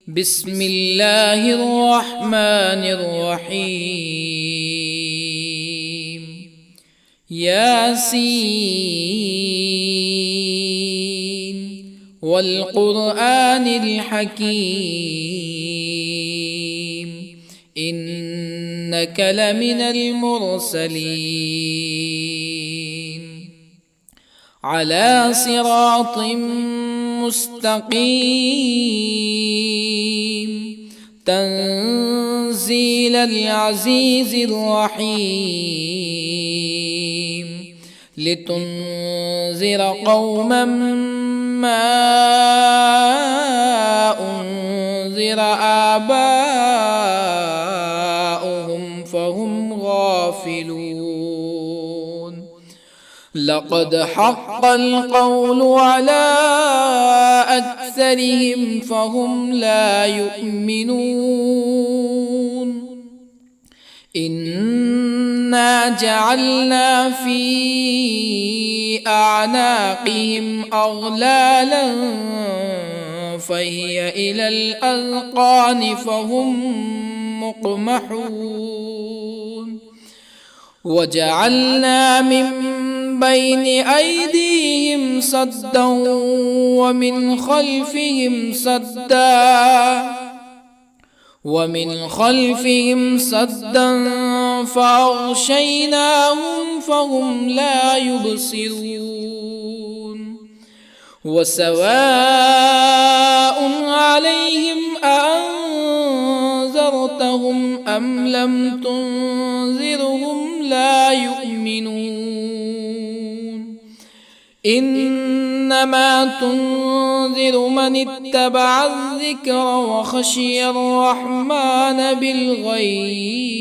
بسم الله الرحمن الرحيم. ياسين والقرآن الحكيم إنك لمن المرسلين على صراط مستقيم تنزيل العزيز الرحيم لتنذر قوما ما أنذر آباؤهم فهم غافلون. لقد حق القول على أكثرهم فهم لا يؤمنون. إنا جعلنا في أعناقهم أغلالا فهي إلى الأذقان فهم مقمحون. وجعلنا من بين أيديهم سدا ومن خلفهم سدا فأغشيناهم فهم لا يبصرون. وسواء عليهم أأنذرتهم أم لم تنذرهم لا يؤمنون. إنما تنذر من اتبع الذكر وخشي الرحمن بالغيب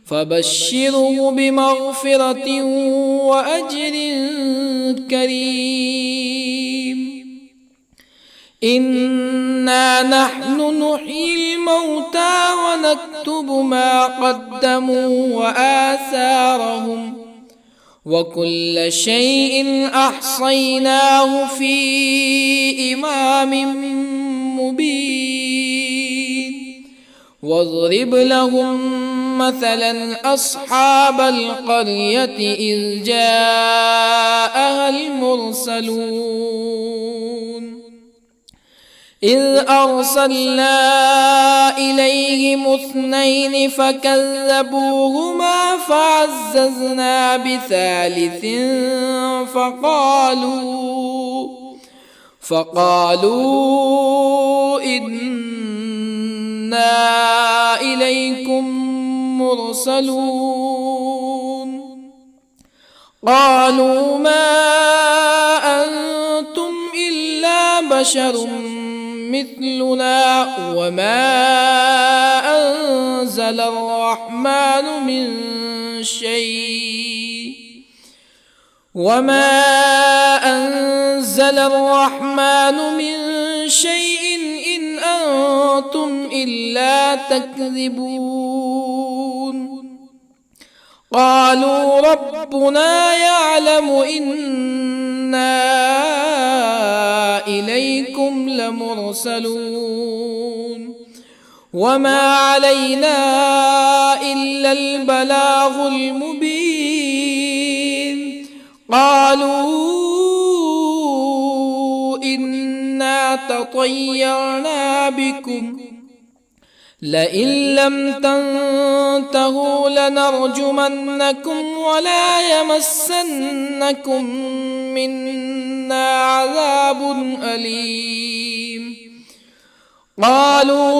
فبشره بمغفرة وأجر كريم. إنا نحن نحيي الموتى ونكتب ما قدموا وآثارهم وكل شيء أحصيناه في إمام مبين. واضرب لهم مثلا أصحاب القرية إذ جاءها المرسلون إذ أرسلنا إليهم اثنين فكذبوهما فعززنا بثالث فقالوا إنا إليكم مرسلون. قالوا ما أنتم إلا بشر مثلنا وما أنزل الرحمن من شيء إن أنتم إلا تكذبون. قالوا ربنا يعلم إنا إليكم لمرسلون وما علينا إلا البلاغ المبين. قالوا إنا تطيرنا بكم لئن لم تنتهوا لنرجمنكم ولا يمسنكم منا عذاب أليم. قالوا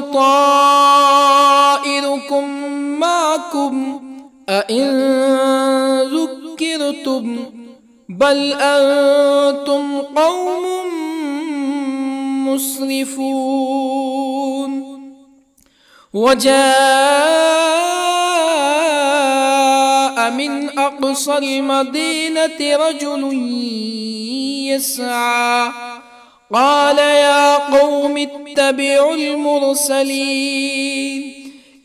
طائركم معكم أئن ذكرتم بل أنتم قوم مسرفون. وجاء من أقصى المدينة رجل يسعى قال يا قوم اتبعوا المرسلين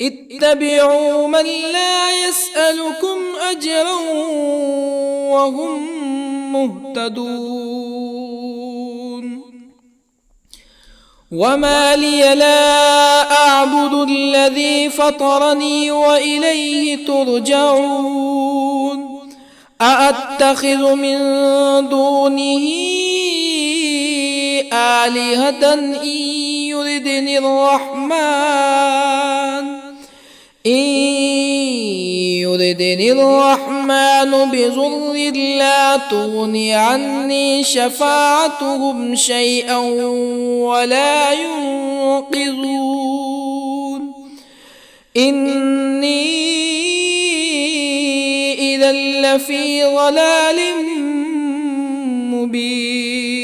اتبعوا من لا يسألكم أجرا وهم مهتدون. وما لي لا أعبد الذي فطرني وإليه ترجعون أأتخذ من دونه آلهة يردني الرحمن بضر لا تغني عني شفاعتهم شيئا ولا ينقذون إني إذا لفي ضلال مبين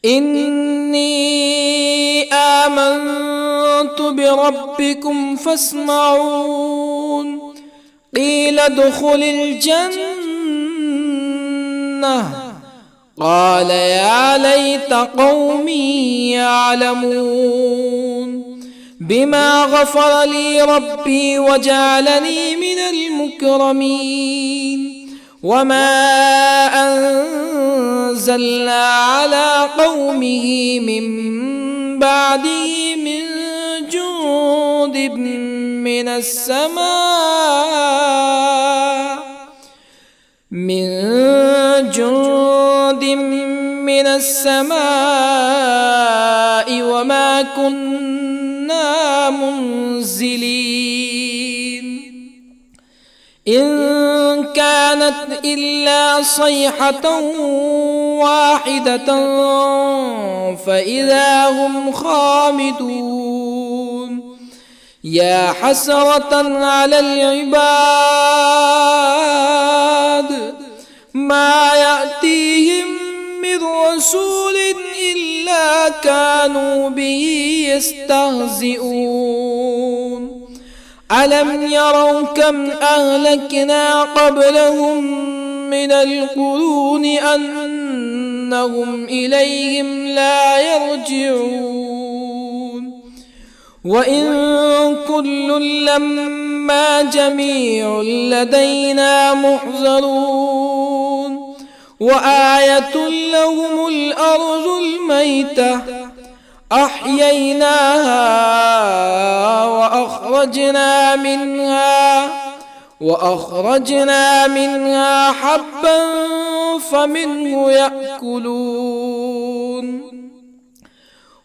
إني آمنت بربكم فاسمعون قيل ادخل الجنة قال يا ليت قومي يعلمون بما غفر لي ربي وجعلني من المكرمين وما أنزلنا على قومه من بعده من جند من السماء وما كنا منزلين إن كانت إلا صيحة واحدة فإذا هم خامدون يا حسرة على العباد ما يأتيهم من رسول إلا كانوا به يستهزئون ألم يروا كم أهلكنا قبلهم من القرون أنهم إليهم لا يرجعون وإن كل لما جميع لدينا محضرون وآية لهم الأرض الميتة أحييناها وأخرجنا منها حبا فمنه يأكلون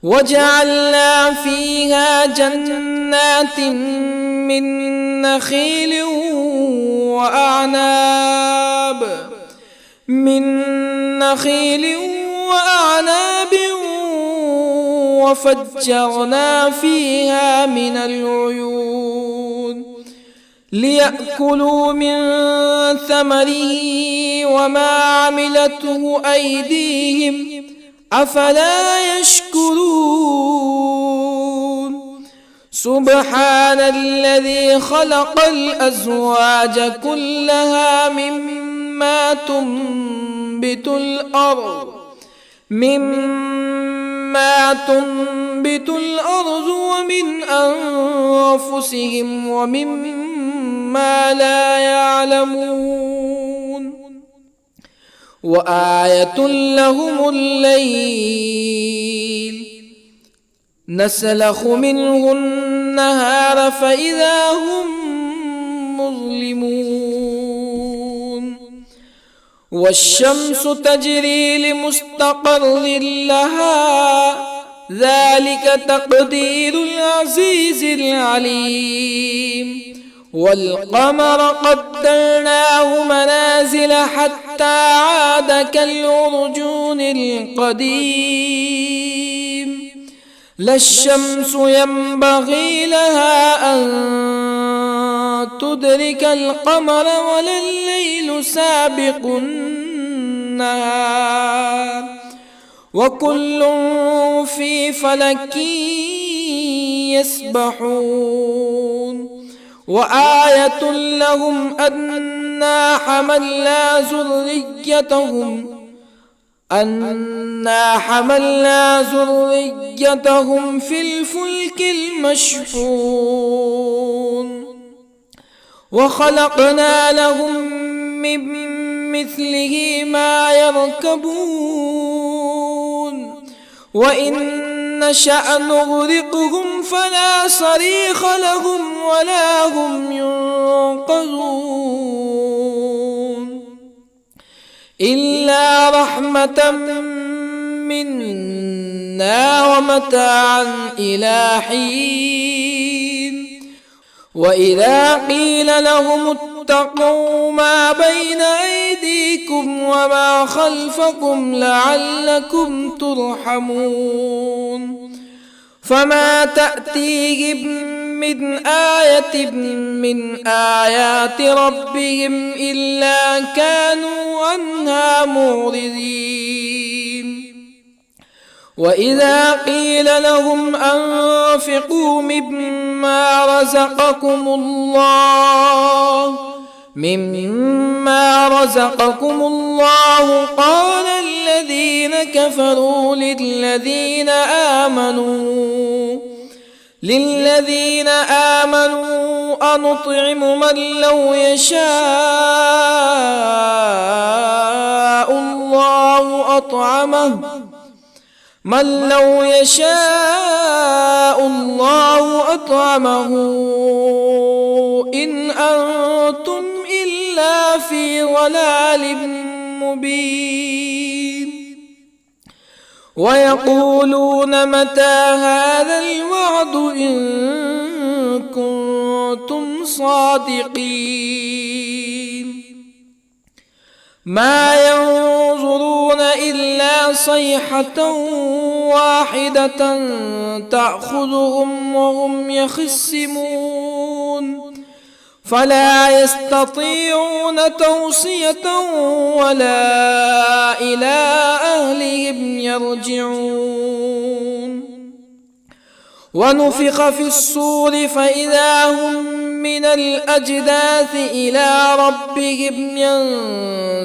وجعلنا فيها جنات من نخيل وأعناب وفجرنا فيها من العيون ليأكلوا من ثمره وما عملته أيديهم أفلا يشكرون سبحان الذي خلق الأزواج كلها مما تنبت الأرض ومن أنفسهم ومما لا يعلمون وآية لهم الليل نسلخ منه النهار فإذا هم مظلمون والشمس تجري لمستقر لها ذلك تقدير العزيز العليم والقمر قدرناه منازل حتى عاد كالعرجون القديم لا الشمس ينبغي لها أن تدرك القمر ولا الليل سابق النهار وكل في فلك يسبحون وآية لهم أنا حملنا ذريتهم في الفلك المشحون وخلقنا لهم من مثله ما يركبون وإن نشأ نغرقهم فلا صريخ لهم ولا هم ينقذون إلا رحمة منا ومتاعا إلى حين وإذا قيل لهم اتقوا ما بين أيديكم وما خلفكم لعلكم ترحمون فما تأتيهم من آية من آيات ربهم إلا كانوا عنها معرضين وإذا قيل لهم أنفقوا مما رزقكم الله قال الذين كفروا للذين آمنوا أنطعم من لو يشاء الله أطعمه إن أنتم إلا في ضلال مبين ويقولون متى هذا الوعد إن كنتم صادقين ما ينظرون إلا صيحة واحدة تأخذهم وهم يخصمون فلا يستطيعون توصية ولا إلى أهلهم يرجعون ونفخ في الصور فإذا هم من الأجداث إلى ربهم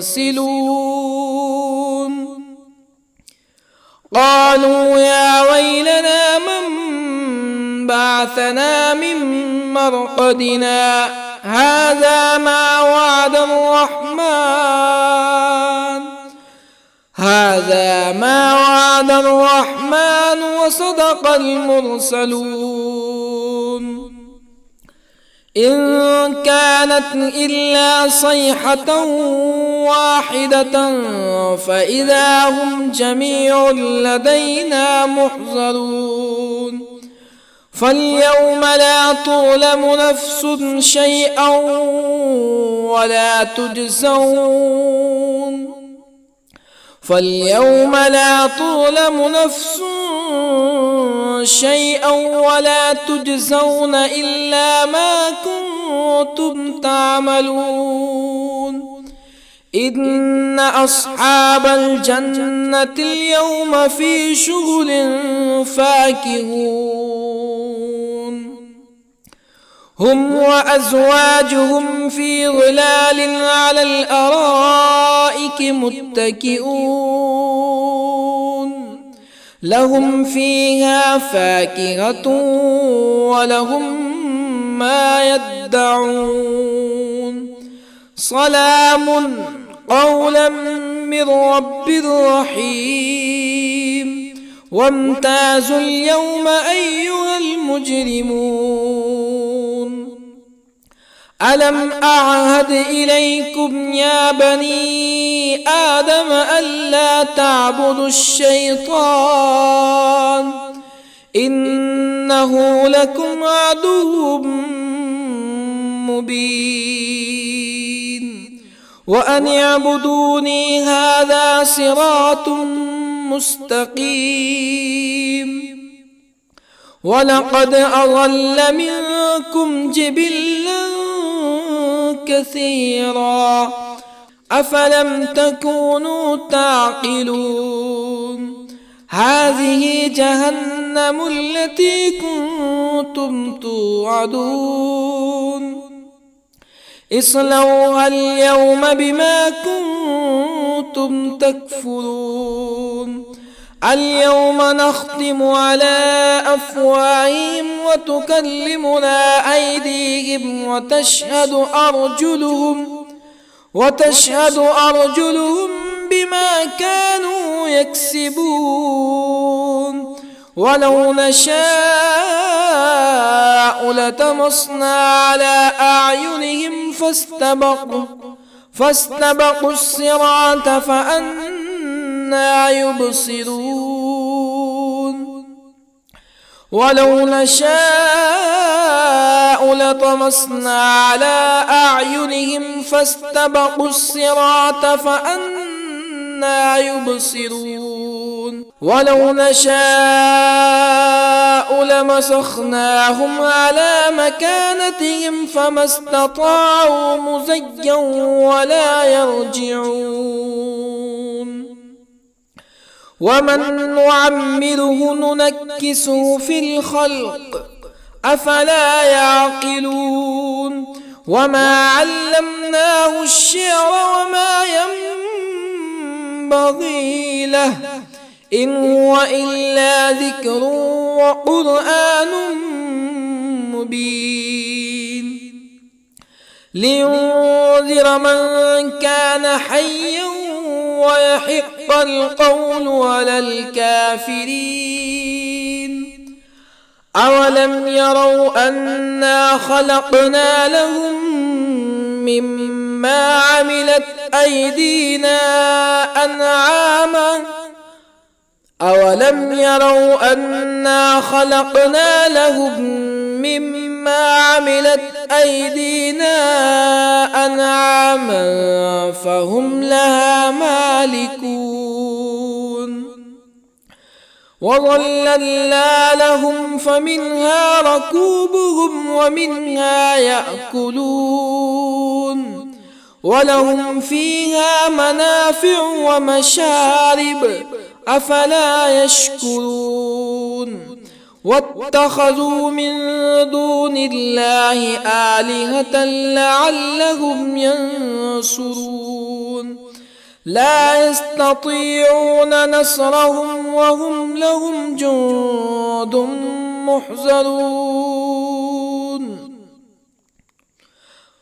ينسلون قالوا يا ويلنا من بعثنا من مرقدنا هذا ما وعد الرحمن وصدق المرسلون إن كانت إلا صيحة واحدة فإذا هم جميع لدينا محضرون فاليوم لا تظلم نفس شيئا ولا تجزون إلا ما كنتم تعملون إن أصحاب الجنة اليوم في شغل فاكهون هم وأزواجهم في ظلال على الأرائك متكئون لهم فيها فاكهة ولهم ما يدعون سلام قولا من رب رحيم وامتازوا اليوم أيها المجرمون ألم أعهد إليكم يا بني آدم ألا تعبدوا الشيطان إنه لكم عدو مبين وأن اعبدوني هذا صراط مستقيم ولقد أضل منكم جبلا كثيرا أفلم تكونوا تعقلون هذه جهنم التي كنتم توعدون اصلوها اليوم بما كنتم تكفرون اليوم نختم على أفواههم وتكلمنا أيديهم وتشهد أرجلهم بما كانوا يكسبون ولو نشاء لطمسنا على أعينهم فاستبقوا الصراط فأنى يبصرون ولو نشاء لطمسنا على أعينهم فاستبقوا الصراط فأنى يبصرون ولو نشاء لمسخناهم على مكانتهم فما استطاعوا مزيا ولا يرجعون ومن نعمره ننكسه في الخلق أفلا يعقلون وما علمناه الشعر وما ينبغي له إن هو إلا ذكر وقرآن مبين لينذر من كان حيا ويحق القول على الكافرين أولم يروا أنا خلقنا لهم مما عملت أيدينا أنعاما أولم يروا أنا خلقنا لهم مما عملت أيدينا أنعاما فهم لها مالكون وظللنا لهم فمنها ركوبهم ومنها يأكلون ولهم فيها منافع ومشارب أفلا يشكرون واتخذوا من دون الله آلهة لعلهم ينصرون لا يستطيعون نصرهم وهم لهم جند محضرون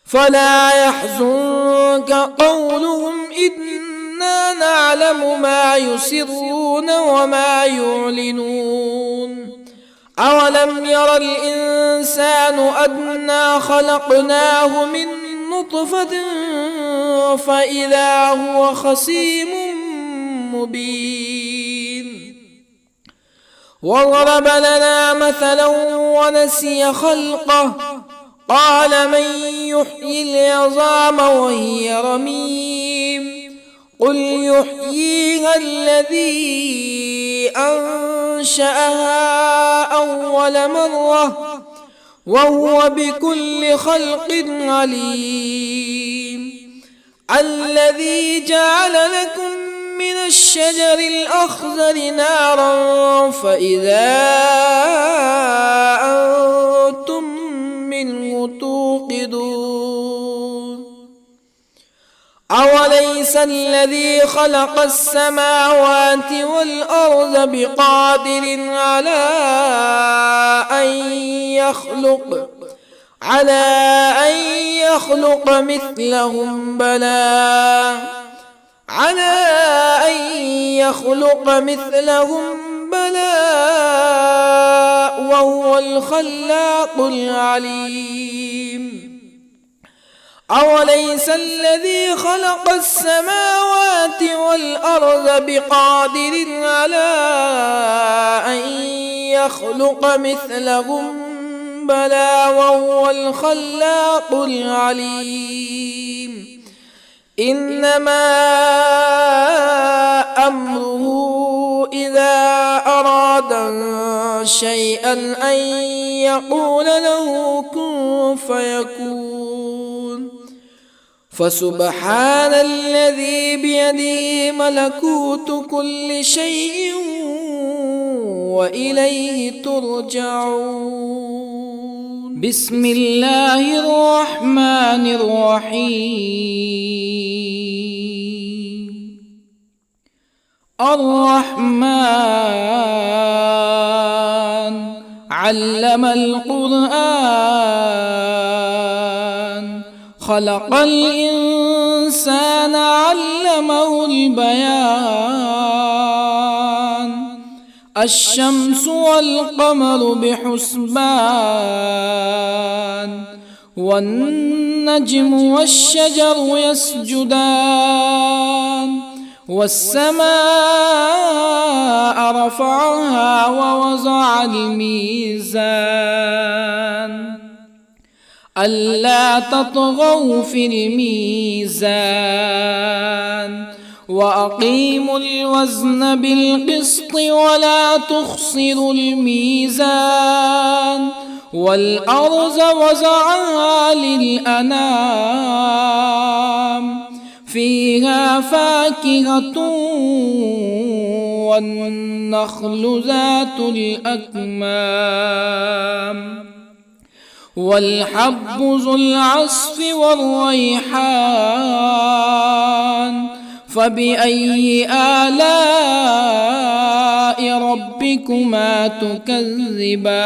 فلا يحزنك قولهم إنا نعلم ما يسرون وما يعلنون أولم ير الإنسان أنا خلقناه من نطفة فإذا هو خصيم مبين وضرب لنا مثلا ونسي خلقه قال من يحيي العظام وهي رميم قل يحييها الذي أنشأها أول مرة وهو بكل خلق عليم الذي جعل لكم من الشجر الأخضر نارا فإذا أنتم منه توقدون أوليس الذي خلق السماوات والأرض بقادر على أن يخلق مثلهم بلى وهو الخلاق العليم أوليس الذي خلق السماوات والأرض بقادر على أن يخلق مثلهم بلى وهو الخلاق العليم إنما أمره إذا أراد شيئا أن يقول له كن فيكون فسبحان الذي بيده ملكوت كل شيء وإليه ترجعون بسم الله الرحمن الرحيم الرحمن علم القرآن خلق الإنسان الإنسان علمه البيان الشمس والقمر بحسبان والنجم والشجر يسجدان والسماء رفعها ووضع الميزان ألا تطغوا في الميزان وأقيموا الوزن بالقسط ولا تخسروا الميزان والأرض وضعها للأنام فيها فاكهة والنخل ذات الأكمام والحب ذو العصف والريحان فبأي آلاء ربكما تكذبان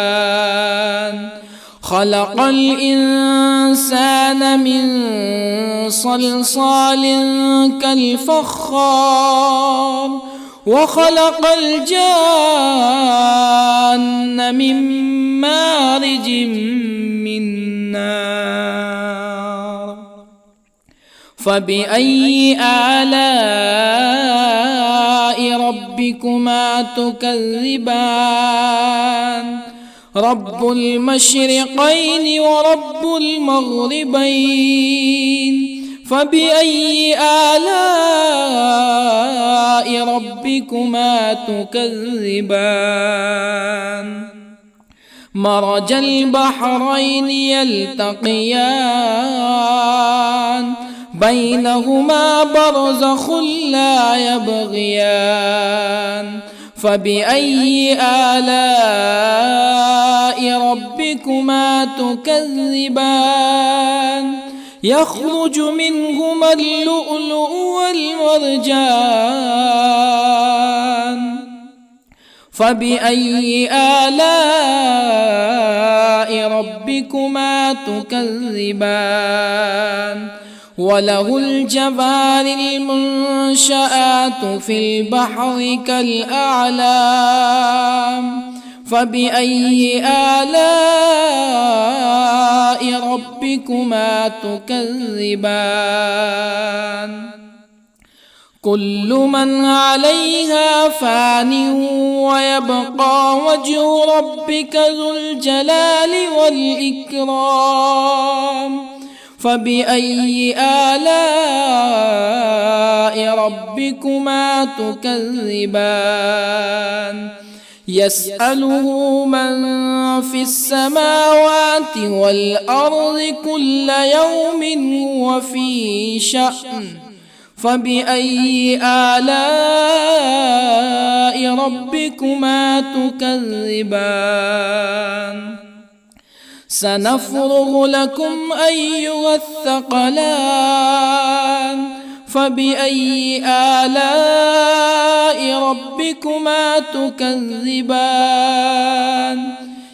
خلق الإنسان من صلصال كالفخار وخلق الجان من مارج من نار فبأي آلاء ربكما تكذبان رب المشرقين ورب المغربين فبأي آلاء ربكما تكذبان مرج البحرين يلتقيان بينهما برزخ لا يبغيان فبأي آلاء ربكما تكذبان يخرج منهما اللؤلؤ والمرجان فبأي آلاء ربكما تكذبان وله الجوار المنشآت في البحر كالأعلام فبأي آلاء ربكما تكذبان كل من عليها فان ويبقى وجه ربك ذو الجلال والإكرام فبأي آلاء ربكما تكذبان يسأله من في السماوات والأرض كل يوم هو في شأن فبأي آلاء ربكما تكذبان سنفرغ لكم أيها الثقلان فبأي آلاء ربكما تكذبان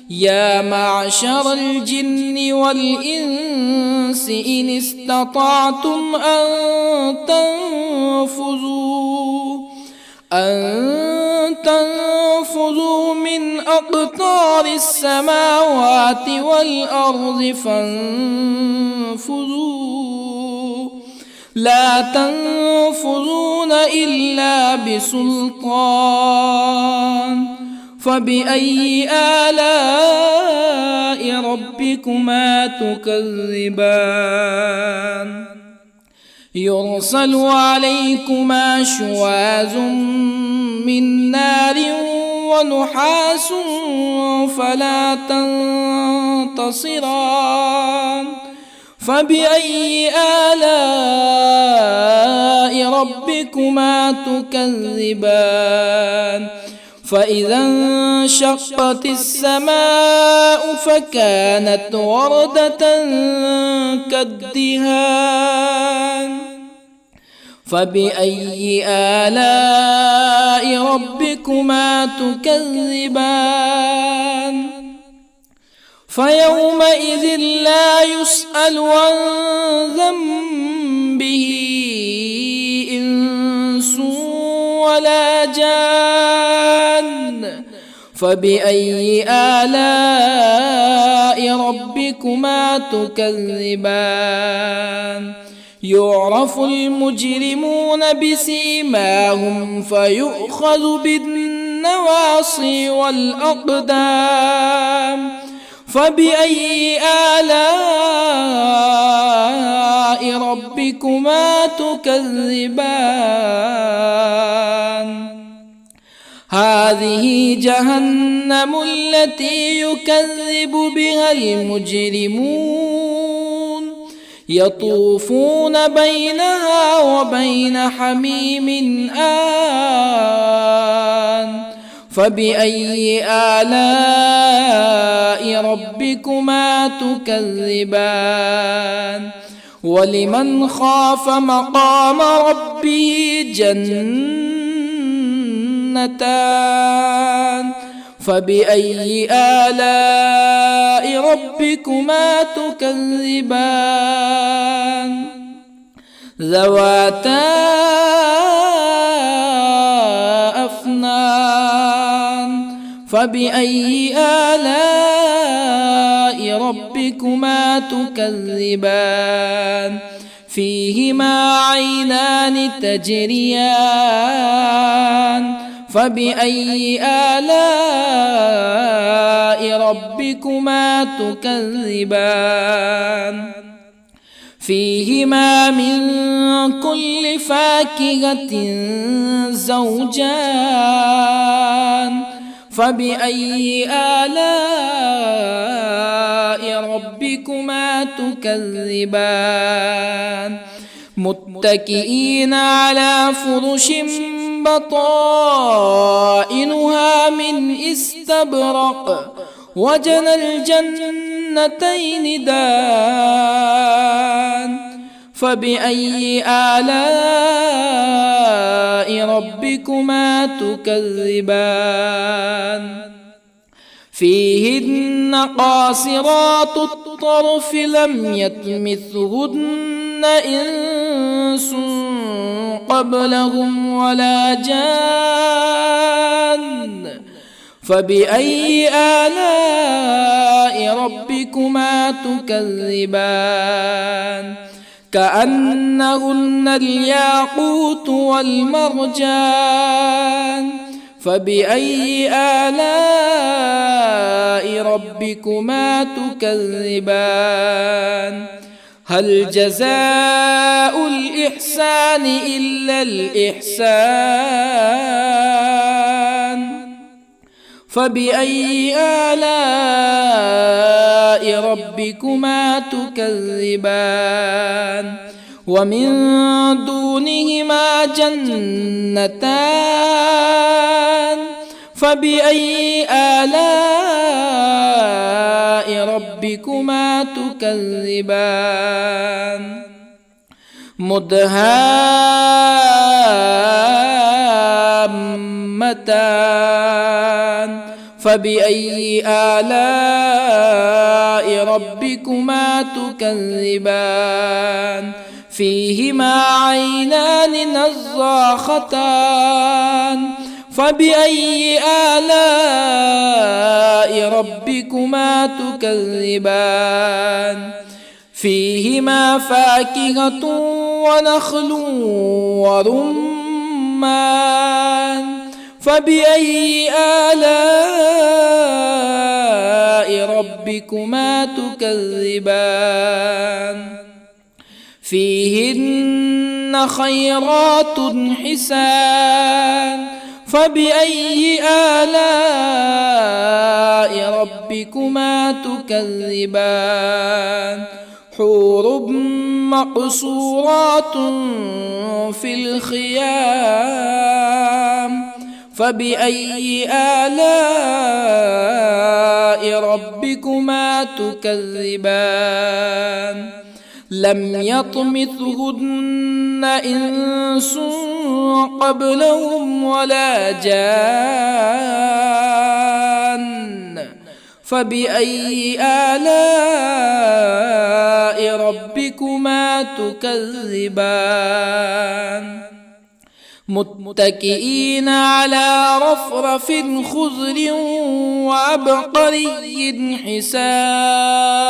يا معشر الجن والإنس إن استطعتم أن تنفذوا من أقطار السماوات والأرض فانفذوا لا تنفذون إلا بسلطان فبأي آلاء ربكما تكذبان يرسل عليكما شواظ من نار ونحاس فلا تنتصران فبأي آلاء ربكما تكذبان فإذا انشقت السماء فكانت وردة كالدهان فبأي آلاء ربكما تكذبان فيومئذ لا يسأل عن ذنبه ولا جان فبأي آلاء ربكما تكذبان يعرف المجرمون بسيماهم فيؤخذ بالنواصي والأقدام فبأي آلاء ربكما تكذبان هذه جهنم التي يكذب بها المجرمون يطوفون بينها وبين حميم آن فبأي آلاء ربكما تكذبان ولمن خاف مقام ربه جنتان فبأي آلاء ربكما تكذبان ذواتا أفنان فبأي آلاء ربكما تكذبان فيهما عينان تجريان فبأي آلاء ربكما تكذبان فيهما من كل فاكهة زوجان فبأي آلاء ربكما تكذبان متكئين على فرش بطائنها من استبرق وجنى الجنتين دان فبأي آلاء ربكما تكذبان فيهن قاصرات الطرف لم يطمثهن إنس قبلهم ولا جان فبأي آلاء ربكما تكذبان كأنهن الياقوت والمرجان فبأي آلاء ربكما تكذبان هل جزاء الإحسان إلا الإحسان فبأي آلاء ربكما تكذبان ومن دونهما جنتان فبأي آلاء ربكما تكذبان مدهامتان فبأي آلاء ربكما تكذبان فيهما عينان نضاختان فبأي آلاء ربكما تكذبان فيهما فاكهة ونخل ورمان فبأي آلاء ربكما تكذبان فيهن خيرات حسان فبأي آلاء ربكما تكذبان حور مقصورات في الخيام فبأي آلاء ربكما تكذبان لم يطمثهن إنس قبلهم ولا جان فبأي آلاء ربكما تكذبان متكئين على رفرف خضر وعبقري حسان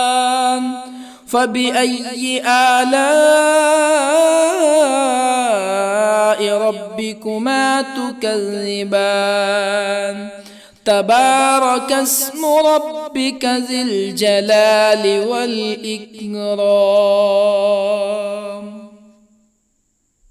فبأي آلاء ربكما تكذبان تبارك اسم ربك ذي الجلال والإكرام.